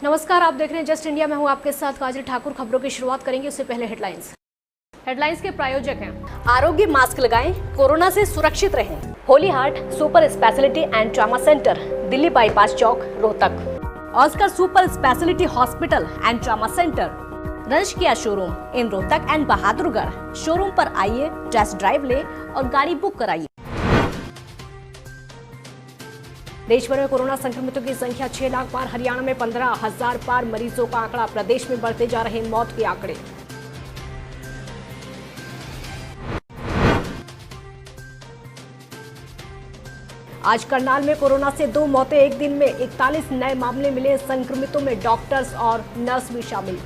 नमस्कार, आप देख रहे हैं जस्ट इंडिया। मैं हूं आपके साथ काजल ठाकुर। खबरों की शुरुआत करेंगे, उससे पहले हेडलाइंस के प्रायोजक हैं आरोग्य मास्क लगाएं, कोरोना से सुरक्षित रहें। Holy Heart super specialty and trauma centre, Delhi bypass चौक, Rohtak. Oscar super specialty hospital and trauma centre, रंश Kia showroom in Rohtak and Bahadurgarh. Showroom पर आइए, टेस्ट ड्राइव ले और गाड़ी बुक कराइए। देश भर में कोरोना संक्रमितों की संख्या 6 लाख पार। हरियाणा में 15,000 पार मरीजों का आंकड़ा। प्रदेश में बढ़ते जा रहे मौत के आंकड़े। आज करनाल में कोरोना से 2 मौतें। एक दिन में 41 नए मामले मिले। संक्रमितों में डॉक्टर्स और नर्स भी शामिल।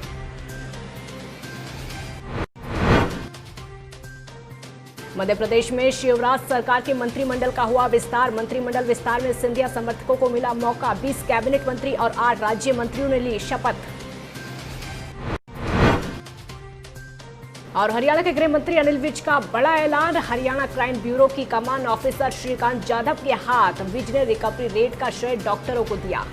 मध्य प्रदेश में शिवराज सरकार के मंत्रिमंडल का हुआ विस्तार। मंत्रिमंडल विस्तार में सिंधिया समर्थकों को मिला मौका। 20 कैबिनेट मंत्री और 8 राज्य मंत्रियों ने ली शपथ। और हरियाणा के गृह मंत्री अनिल विज का बड़ा ऐलान। हरियाणा क्राइम ब्यूरो की कमान ऑफिसर श्रीकांत यादव के हाथ। विज ने रिकवरी रेट का श्रेय डॉक्टरों को दिया।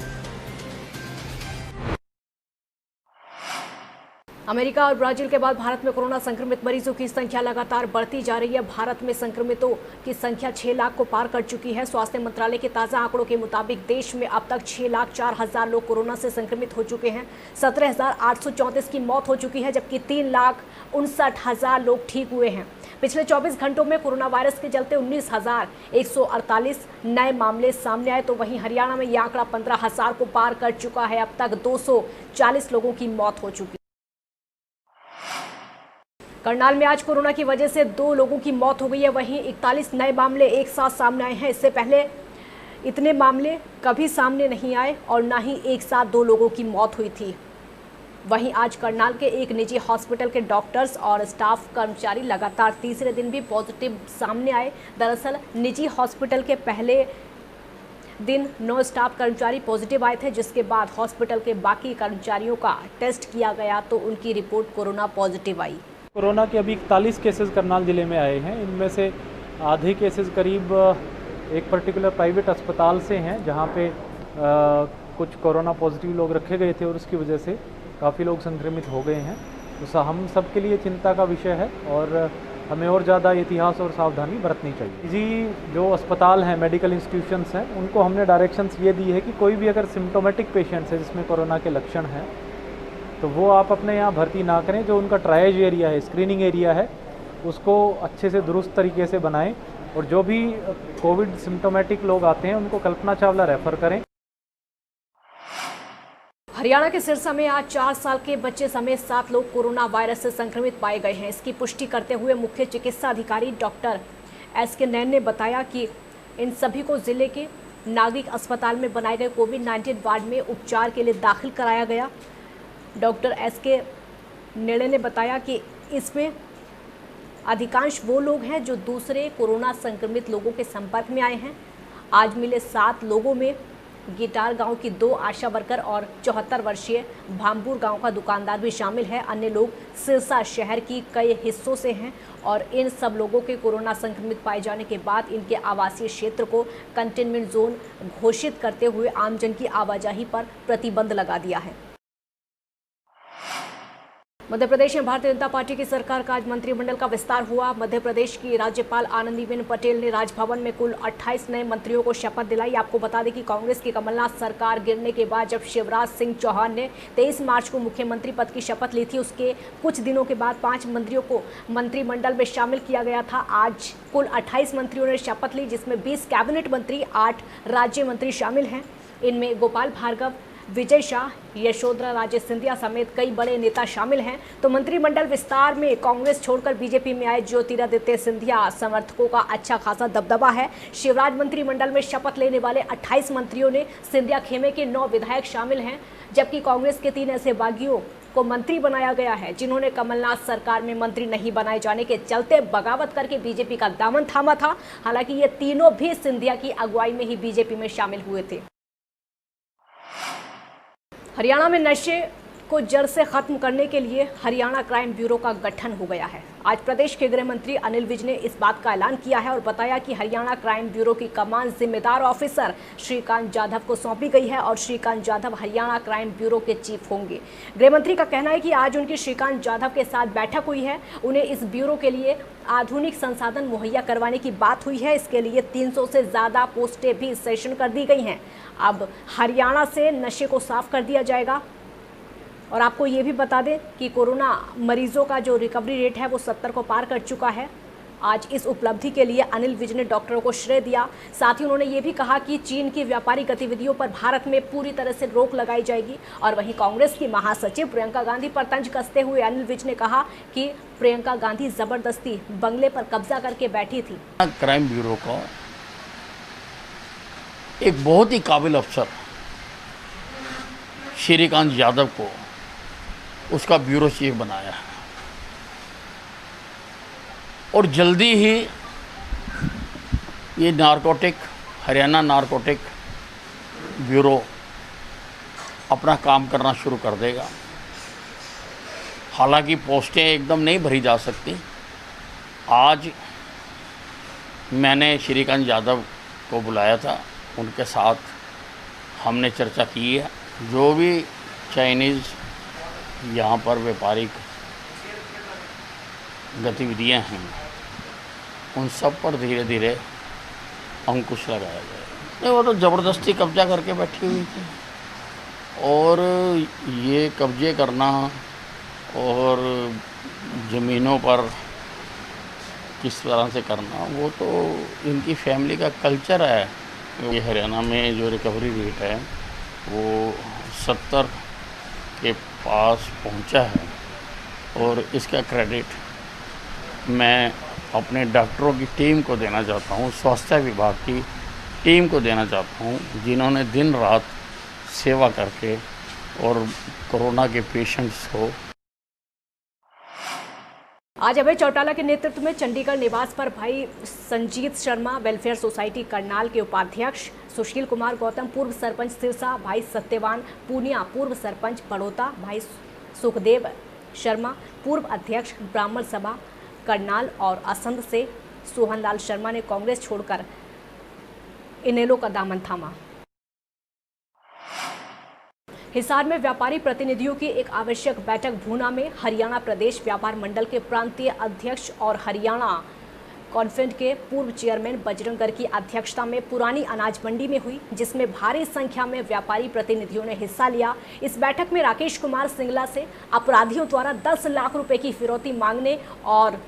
अमेरिका और ब्राजील के बाद भारत में कोरोना संक्रमित मरीजों की संख्या लगातार बढ़ती जा रही है। भारत में संक्रमितों की संख्या 6 लाख को पार कर चुकी है। स्वास्थ्य मंत्रालय के ताज़ा आंकड़ों के मुताबिक देश में अब तक 6,04,000 लोग कोरोना से संक्रमित हो चुके हैं। 17,834 की मौत हो चुकी है, जबकि 3,59,000 लोग ठीक हुए हैं। पिछले 24 घंटों में कोरोना वायरस के चलते 19,148 नए मामले सामने आए, तो वहीं हरियाणा में यह आंकड़ा 15,000 को पार कर चुका है। अब तक 240 लोगों की मौत हो चुकी है। करनाल में आज कोरोना की वजह से 2 लोगों की मौत हो गई है। वहीं 41 नए मामले एक साथ सामने आए हैं। इससे पहले इतने मामले कभी सामने नहीं आए और ना ही एक साथ 2 लोगों की मौत हुई थी। वहीं आज करनाल के एक निजी हॉस्पिटल के डॉक्टर्स और स्टाफ कर्मचारी लगातार तीसरे दिन भी पॉजिटिव सामने आए। दरअसल निजी हॉस्पिटल के पहले दिन 9 स्टाफ कर्मचारी पॉजिटिव आए थे, जिसके बाद हॉस्पिटल के बाकी कर्मचारियों का टेस्ट किया गया तो उनकी रिपोर्ट कोरोना पॉजिटिव आई। कोरोना के अभी 41 केसेस करनाल ज़िले में आए हैं। इनमें से आधे केसेस करीब एक पर्टिकुलर प्राइवेट अस्पताल से हैं, जहां पे कुछ कोरोना पॉजिटिव लोग रखे गए थे और उसकी वजह से काफ़ी लोग संक्रमित हो गए हैं। तो हम सब के लिए चिंता का विषय है और हमें और ज़्यादा एहतियात और सावधानी बरतनी चाहिए। जी, जो अस्पताल हैं, मेडिकल इंस्टीट्यूशंस हैं, उनको हमने डायरेक्शंस ये दी है कि कोई भी अगर सिम्टोमेटिक पेशेंट्स है जिसमें कोरोना के लक्षण हैं, तो वो आप अपने यहाँ भर्ती ना करें। जो उनका ट्रायज एरिया है, स्क्रीनिंग एरिया है, उसको अच्छे से दुरुस्त तरीके से बनाएं और जो भी कोविड सिम्टोमेटिक लोग आते हैं उनको कल्पना चावला रेफर करें। हरियाणा के सिरसा में आज 4 साल के बच्चे समेत 7 लोग कोरोना वायरस से संक्रमित पाए गए हैं। इसकी पुष्टि करते हुए मुख्य चिकित्सा अधिकारी डॉक्टर SK नैन ने बताया कि इन सभी को जिले के नागरिक अस्पताल में बनाए गए कोविड-19 वार्ड में उपचार के लिए दाखिल कराया गया। डॉक्टर SK नेड़े ने बताया कि इसमें अधिकांश वो लोग हैं जो दूसरे कोरोना संक्रमित लोगों के संपर्क में आए हैं। आज मिले 7 लोगों में गिटार गांव की 2 आशा वर्कर और 74 वर्षीय भामपुर गांव का दुकानदार भी शामिल है। अन्य लोग सिरसा शहर की कई हिस्सों से हैं और इन सब लोगों के कोरोना संक्रमित पाए जाने के बाद इनके आवासीय क्षेत्र को कंटेनमेंट जोन घोषित करते हुए आमजन की आवाजाही पर प्रतिबंध लगा दिया है। मध्य प्रदेश में भारतीय जनता पार्टी की सरकार का आज मंत्रिमंडल का विस्तार हुआ। मध्य प्रदेश की राज्यपाल आनंदीबेन पटेल ने राजभवन में कुल 28 नए मंत्रियों को शपथ दिलाई। आपको बता दें कि कांग्रेस की कमलनाथ सरकार गिरने के बाद जब शिवराज सिंह चौहान ने 23 मार्च को मुख्यमंत्री पद की शपथ ली थी, उसके कुछ दिनों के बाद 5 मंत्रियों को मंत्रिमंडल में शामिल किया गया था। आज कुल 28 मंत्रियों ने शपथ ली, जिसमें 20 कैबिनेट मंत्री, 8 राज्य मंत्री शामिल हैं। इनमें गोपाल भार्गव, विजय शाह, यशोधरा राजे सिंधिया समेत कई बड़े नेता शामिल हैं। तो मंत्रिमंडल विस्तार में कांग्रेस छोड़कर बीजेपी में आए ज्योतिरादित्य सिंधिया समर्थकों का अच्छा खासा दबदबा है। शिवराज मंत्रिमंडल में शपथ लेने वाले 28 मंत्रियों ने सिंधिया खेमे के 9 विधायक शामिल हैं, जबकि कांग्रेस के 3 ऐसे बागियों को मंत्री बनाया गया है जिन्होंने कमलनाथ सरकार में मंत्री नहीं बनाए जाने के चलते बगावत करके बीजेपी का दामन थामा था। हालांकि ये तीनों भी सिंधिया की अगुवाई में ही बीजेपी में शामिल हुए थे। हरियाणा में नशे को जड़ से खत्म करने के लिए हरियाणा क्राइम ब्यूरो का गठन हो गया है। आज प्रदेश के गृह मंत्री अनिल विज ने इस बात का ऐलान किया है और बताया कि हरियाणा क्राइम ब्यूरो की कमान जिम्मेदार ऑफिसर श्रीकांत जाधव को सौंपी गई है और श्रीकांत जाधव हरियाणा क्राइम ब्यूरो के चीफ होंगे। गृह मंत्री का कहना है कि आज उनकी श्रीकांत जाधव के साथ बैठक हुई है। उन्हें इस ब्यूरो के लिए आधुनिक संसाधन मुहैया करवाने की बात हुई है। इसके लिए 300 से ज़्यादा पोस्टें भी सेशन कर दी गई हैं। अब हरियाणा से नशे को साफ कर दिया जाएगा। और आपको ये भी बता दें कि कोरोना मरीजों का जो रिकवरी रेट है वो 70 को पार कर चुका है। आज इस उपलब्धि के लिए अनिल विज ने डॉक्टरों को श्रेय दिया। साथ ही उन्होंने ये भी कहा कि चीन की व्यापारिक गतिविधियों पर भारत में पूरी तरह से रोक लगाई जाएगी। और वहीं कांग्रेस की महासचिव प्रियंका गांधी पर तंज कसते हुए अनिल विज ने कहा कि प्रियंका गांधी जबरदस्ती बंगले पर कब्जा करके बैठी थी। क्राइम ब्यूरो को एक बहुत ही काबिल अफसर श्रीकांत यादव को उसका ब्यूरो चीफ बनाया है और जल्दी ही ये हरियाणा नारकोटिक ब्यूरो अपना काम करना शुरू कर देगा। हालांकि पोस्टें एकदम नहीं भरी जा सकती। आज मैंने श्रीकांत यादव को बुलाया था, उनके साथ हमने चर्चा की है। जो भी चाइनीज़ यहाँ पर व्यापारिक गतिविधियाँ हैं उन सब पर धीरे धीरे अंकुश लगाया जाए। नहीं, वो तो ज़बरदस्ती कब्जा करके बैठी हुई थी और ये कब्जे करना और ज़मीनों पर किस तरह से करना वो तो इनकी फैमिली का कल्चर है। ये हरियाणा में जो रिकवरी रेट है वो 70 के पास पहुंचा है और इसका क्रेडिट मैं अपने डॉक्टरों की टीम को देना चाहता हूं, स्वास्थ्य विभाग की टीम को देना चाहता हूं, जिन्होंने दिन रात सेवा करके और कोरोना के पेशेंट्स को। आज अभय चौटाला के नेतृत्व में चंडीगढ़ निवास पर भाई संजीत शर्मा वेलफेयर सोसाइटी करनाल के उपाध्यक्ष सुशील कुमार गौतम, पूर्व सरपंच सिरसा भाई सत्यवान पूनिया, पूर्व सरपंच बड़ौता भाई सुखदेव शर्मा, पूर्व अध्यक्ष ब्राह्मण सभा करनाल और असंध से सोहनलाल शर्मा ने कांग्रेस छोड़कर इनेलो का दामन थामा। हिसार में व्यापारी प्रतिनिधियों की एक आवश्यक बैठक भूना में हरियाणा प्रदेश व्यापार मंडल के प्रांतीय अध्यक्ष और हरियाणा कॉन्फेड के पूर्व चेयरमैन बजरंग गर्ग की अध्यक्षता में पुरानी अनाज मंडी में हुई, जिसमें भारी संख्या में व्यापारी प्रतिनिधियों ने हिस्सा लिया। इस बैठक में राकेश कुमार सिंगला से अपराधियों द्वारा 10 लाख रुपए की फिरौती मांगने और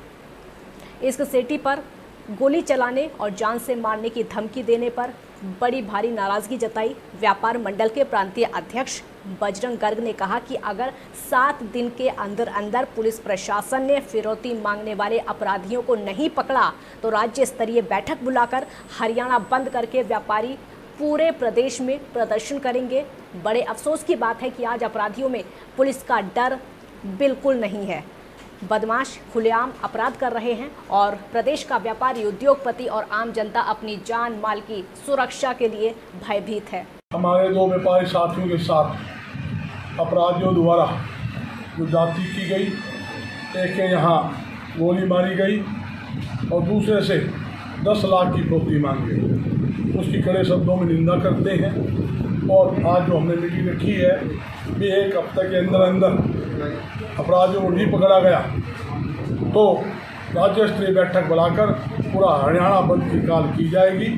इस सेटी पर गोली चलाने और जान से मारने की धमकी देने पर बड़ी भारी नाराजगी जताई। व्यापार मंडल के प्रांतीय अध्यक्ष बजरंग गर्ग ने कहा कि अगर 7 दिन के अंदर अंदर पुलिस प्रशासन ने फिरौती मांगने वाले अपराधियों को नहीं पकड़ा तो राज्य स्तरीय बैठक बुलाकर हरियाणा बंद करके व्यापारी पूरे प्रदेश में प्रदर्शन करेंगे। बड़े अफसोस की बात है कि आज अपराधियों में पुलिस का डर बिल्कुल नहीं है। बदमाश खुलेआम अपराध कर रहे हैं और प्रदेश का व्यापारी, उद्योगपति और आम जनता अपनी जान माल की सुरक्षा के लिए भयभीत है। हमारे 2 व्यापारी साथियों के साथ अपराधियों द्वारा जो जाति की गई, एक के यहाँ गोली मारी गई और दूसरे से 10 लाख की फिरौती मांगी गई, उसकी कड़े शब्दों में निंदा करते हैं। और आज जो हमने मीटिंग रखी है भी 1 हफ्ते के अंदर अंदर अपराधियों को नहीं पकड़ा गया तो राज्य स्तरीय बैठक बुलाकर पूरा हरियाणा बंद की काल की जाएगी।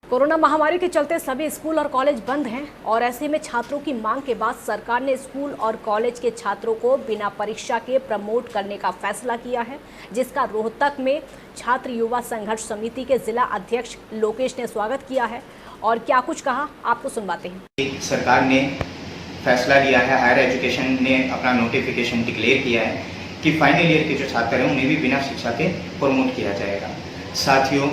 कोरोना महामारी के चलते सभी स्कूल और कॉलेज बंद हैं और ऐसे में छात्रों की मांग के बाद सरकार ने स्कूल और कॉलेज के छात्रों को बिना परीक्षा के प्रमोट करने का फैसला किया है, जिसका रोहतक में छात्र युवा संघर्ष समिति के जिला अध्यक्ष लोकेश ने स्वागत किया है। और क्या कुछ कहा आपको सुनवाते हैं। सरकार ने फैसला लिया है, हायर एजुकेशन ने अपना नोटिफिकेशन डिक्लेयर किया है कि फाइनल ईयर के जो छात्र हैं उन्हें भी बिना शिक्षा के प्रमोट किया जाएगा। साथियों,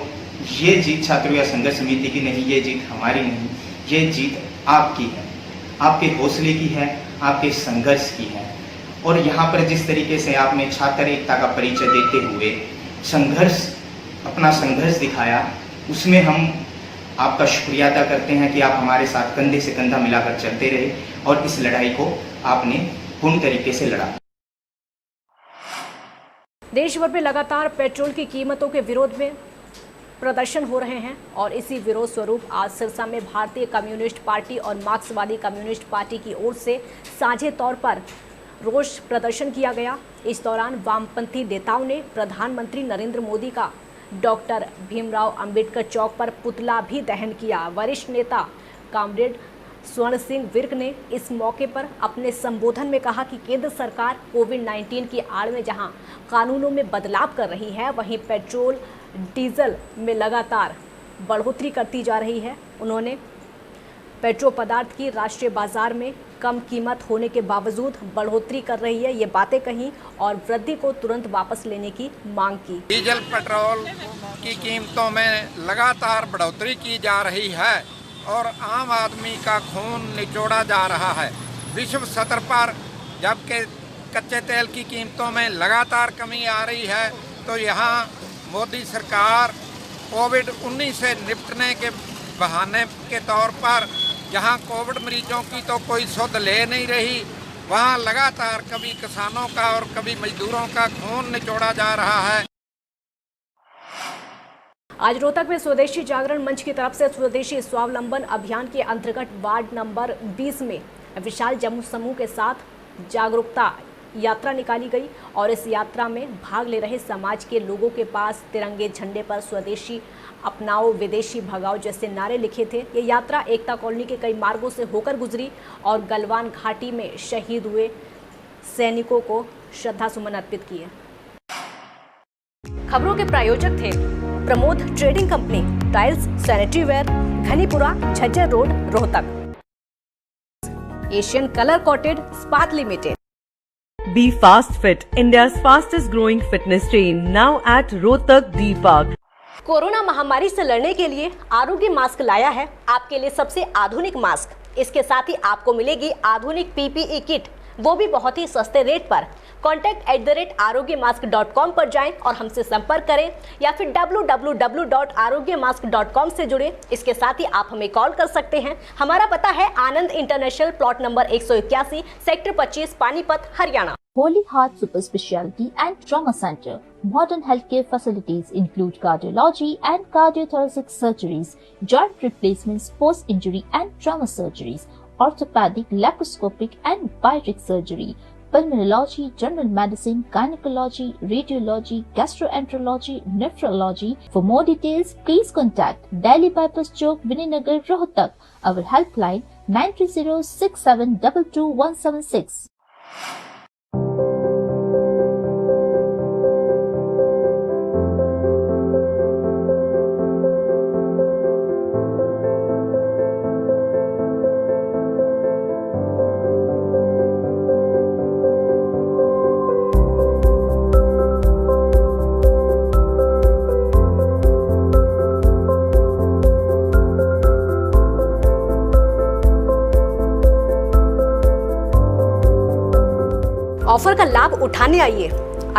ये जीत छात्रों या संघर्ष समिति की नहीं, ये जीत हमारी नहीं, ये जीत आपकी है, आपके हौसले की है, आपके संघर्ष की है। और यहाँ पर जिस तरीके से आपने छात्र एकता का परिचय देते हुए अपना संघर्ष दिखाया, उसमें हम आपका शुक्रिया अदा करते हैं कि आप हमारे साथ कंधे से कंधा मिलाकर चलते रहे और इस लड़ाई को आपने पूर्ण तरीके से लड़ा। देश भर में लगातार पेट्रोल की कीमतों के विरोध में प्रदर्शन हो रहे हैं और इसी विरोध स्वरूप आज सिरसा में भारतीय कम्युनिस्ट पार्टी और मार्क्सवादी कम्युनिस्ट पार्टी की ओर से साझे तौर पर रोष प्रदर्शन किया गया। इस दौरान वामपंथी नेताओं ने प्रधानमंत्री नरेंद्र मोदी का डॉक्टर भीमराव अंबेडकर चौक पर पुतला भी दहन किया। वरिष्ठ नेता कॉमरेड स्वर्ण सिंह विर्क ने इस मौके पर अपने संबोधन में कहा कि केंद्र सरकार कोविड-19 की आड़ में जहां कानूनों में बदलाव कर रही है, वहीं पेट्रोल डीजल में लगातार बढ़ोतरी करती जा रही है। उन्होंने पेट्रोल पदार्थ की राष्ट्रीय बाजार में कम कीमत होने के बावजूद बढ़ोतरी कर रही है, ये बातें कही और वृद्धि को तुरंत वापस लेने की मांग की। डीजल पेट्रोल की कीमतों में लगातार बढ़ोतरी की जा रही है और आम आदमी का खून निचोड़ा जा रहा है। विश्व स्तर पर जबकि कच्चे तेल की कीमतों में लगातार कमी आ रही है, तो यहाँ मोदी सरकार कोविड-19 से निपटने के बहाने के तौर पर जहाँ कोविड मरीजों की तो कोई सुध ले नहीं रही, वहाँ लगातार कभी किसानों का और कभी मजदूरों का खून निचोड़ा जा रहा है। आज रोहतक में स्वदेशी जागरण मंच की तरफ से स्वदेशी स्वावलंबन अभियान के अंतर्गत वार्ड नंबर 20 में विशाल जम्मू समूह के साथ जागरूकता यात्रा निकाली गई और इस यात्रा में भाग ले रहे समाज के लोगों के पास तिरंगे झंडे पर स्वदेशी अपनाओ विदेशी भगाओ जैसे नारे लिखे थे। ये यात्रा एकता कॉलोनी के कई मार्गों से होकर गुजरी और गलवान घाटी में शहीद हुए सैनिकों को श्रद्धासुमन अर्पित किए। खबरों के प्रायोजक थे Pramod trading company, tiles, sanitary ware, Ghanipura, Jhajjar road, Rohtak. Asian colour coated spark limited. Be Fast Fit, India's fastest growing fitness chain, now at Rohtak D Park. Corona महामारी से लड़ने के लिए आरोग्य मास्क लाया है आपके लिए सबसे आधुनिक मास्क। इसके साथ ही आपको मिलेगी आधुनिक पीपीई किट, वो भी बहुत ही सस्ते रेट पर। contact@arogyamask.com पर जाएं और हमसे संपर्क करें या फिर www.arogyamask.com से जुड़ें। इसके साथ ही आप हमें कॉल कर सकते हैं। हमारा पता है Anand international, plot number 181, sector 25, Panipat, Haryana. Holy Heart Super Speciality and Trauma Center. Modern healthcare facilities include cardiology and cardiothoracic surgeries, joint replacements, post-injury and trauma surgeries, orthopedic, laparoscopic and bariatric surgery, pulmonology, general medicine, gynecology, radiology, gastroenterology, nephrology. For more details, please contact Delhi Bypass Chowk, Vininagar, Rohtak. Our helpline 93067222176. Offer का लाभ उठाने आइए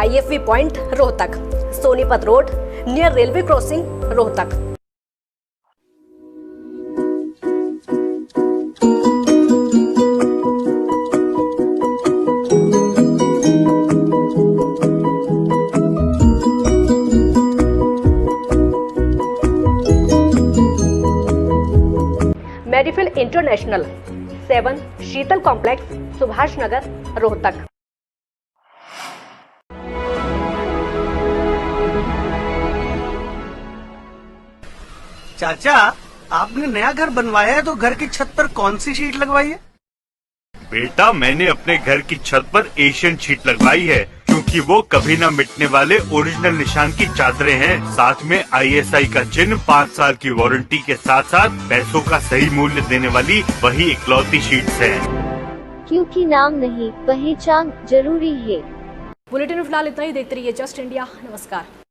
IFV point Rohtak, Sonipat road, near railway crossing, Rohtak. Medifil international 7 Sheetal complex, Subhash Nagar, Rohtak. चाचा, आपने नया घर बनवाया है तो घर की छत पर कौन सी शीट लगवाई है? बेटा, मैंने अपने घर की छत पर एशियन शीट लगवाई है क्योंकि वो कभी न मिटने वाले ओरिजिनल निशान की चादरें हैं। साथ में ISI का चिन्ह, 5 साल की वारंटी के साथ साथ पैसों का सही मूल्य देने वाली वही इकलौती शीट्स हैं। क्योंकि नाम नहीं, पहचान जरूरी है। बुलेटिन में फिलहाल इतना ही। देखते रहिए जस्ट इंडिया। नमस्कार।